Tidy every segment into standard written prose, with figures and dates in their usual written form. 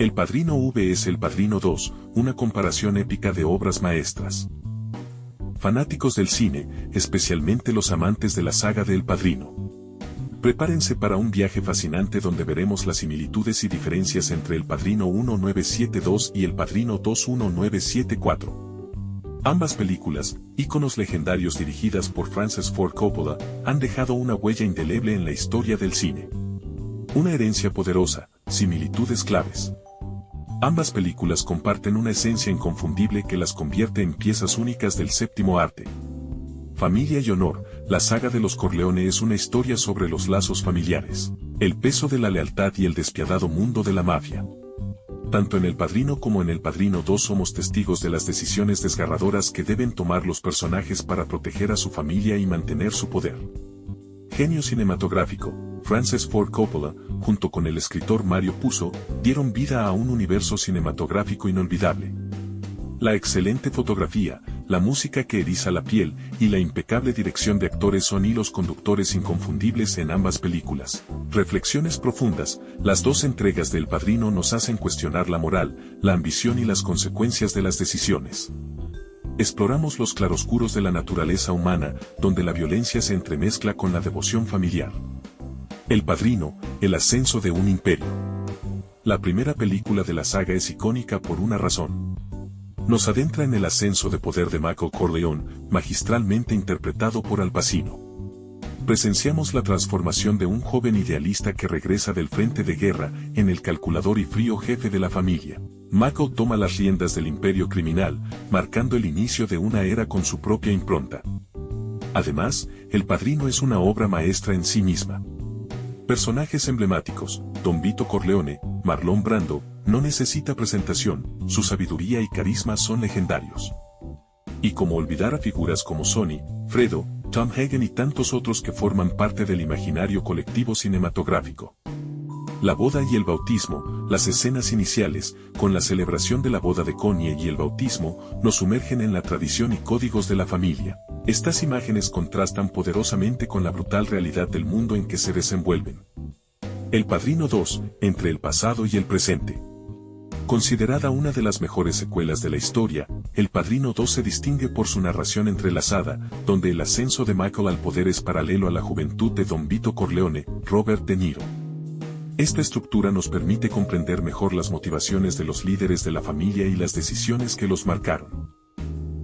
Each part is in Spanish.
El Padrino vs El Padrino 2, una comparación épica de obras maestras. Fanáticos del cine, especialmente los amantes de la saga de El Padrino. Prepárense para un viaje fascinante donde veremos las similitudes y diferencias entre El Padrino 1972 y El Padrino 2 1974. Ambas películas, íconos legendarios dirigidas por Francis Ford Coppola, han dejado una huella indeleble en la historia del cine. Una herencia poderosa, similitudes claves. Ambas películas comparten una esencia inconfundible que las convierte en piezas únicas del séptimo arte. Familia y honor, la saga de los Corleone es una historia sobre los lazos familiares, el peso de la lealtad y el despiadado mundo de la mafia. Tanto en El Padrino como en El Padrino 2 somos testigos de las decisiones desgarradoras que deben tomar los personajes para proteger a su familia y mantener su poder. Genio cinematográfico, Francis Ford Coppola, junto con el escritor Mario Puzo, dieron vida a un universo cinematográfico inolvidable. La excelente fotografía, la música que eriza la piel y la impecable dirección de actores son hilos conductores inconfundibles en ambas películas. Reflexiones profundas, las dos entregas de El Padrino nos hacen cuestionar la moral, la ambición y las consecuencias de las decisiones. Exploramos los claroscuros de la naturaleza humana, donde la violencia se entremezcla con la devoción familiar. El Padrino, el ascenso de un imperio. La primera película de la saga es icónica por una razón. Nos adentra en el ascenso de poder de Michael Corleone, magistralmente interpretado por Al Pacino. Presenciamos la transformación de un joven idealista que regresa del frente de guerra en el calculador y frío jefe de la familia. Michael toma las riendas del imperio criminal, marcando el inicio de una era con su propia impronta. Además, El Padrino es una obra maestra en sí misma. Personajes emblemáticos, Don Vito Corleone, Marlon Brando, no necesita presentación, su sabiduría y carisma son legendarios. Y cómo olvidar a figuras como Sonny, Fredo, Tom Hagen y tantos otros que forman parte del imaginario colectivo cinematográfico. La boda y el bautismo, las escenas iniciales, con la celebración de la boda de Connie y el bautismo, nos sumergen en la tradición y códigos de la familia. Estas imágenes contrastan poderosamente con la brutal realidad del mundo en que se desenvuelven. El Padrino 2, entre el pasado y el presente. Considerada una de las mejores secuelas de la historia, El Padrino 2 se distingue por su narración entrelazada, donde el ascenso de Michael al poder es paralelo a la juventud de Don Vito Corleone, Robert De Niro. Esta estructura nos permite comprender mejor las motivaciones de los líderes de la familia y las decisiones que los marcaron.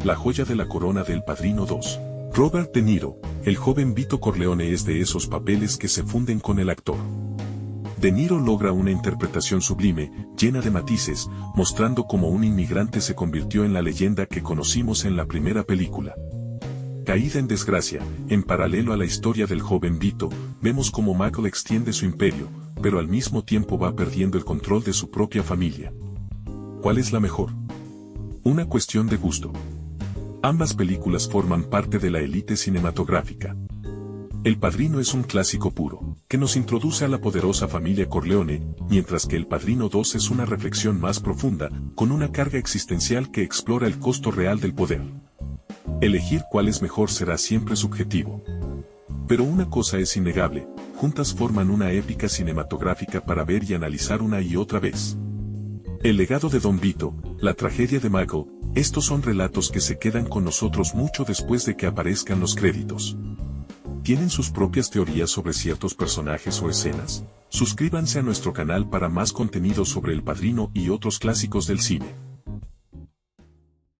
La joya de la corona de El Padrino 2. Robert De Niro, el joven Vito Corleone es de esos papeles que se funden con el actor. De Niro logra una interpretación sublime, llena de matices, mostrando cómo un inmigrante se convirtió en la leyenda que conocimos en la primera película. Caída en desgracia, en paralelo a la historia del joven Vito, vemos cómo Michael extiende su imperio, pero al mismo tiempo va perdiendo el control de su propia familia. ¿Cuál es la mejor? Una cuestión de gusto. Ambas películas forman parte de la élite cinematográfica. El Padrino es un clásico puro, que nos introduce a la poderosa familia Corleone, mientras que El Padrino 2 es una reflexión más profunda, con una carga existencial que explora el costo real del poder. Elegir cuál es mejor será siempre subjetivo. Pero una cosa es innegable, juntas forman una épica cinematográfica para ver y analizar una y otra vez. El legado de Don Vito, la tragedia de Michael, estos son relatos que se quedan con nosotros mucho después de que aparezcan los créditos. ¿Tienen sus propias teorías sobre ciertos personajes o escenas? Suscríbanse a nuestro canal para más contenido sobre El Padrino y otros clásicos del cine.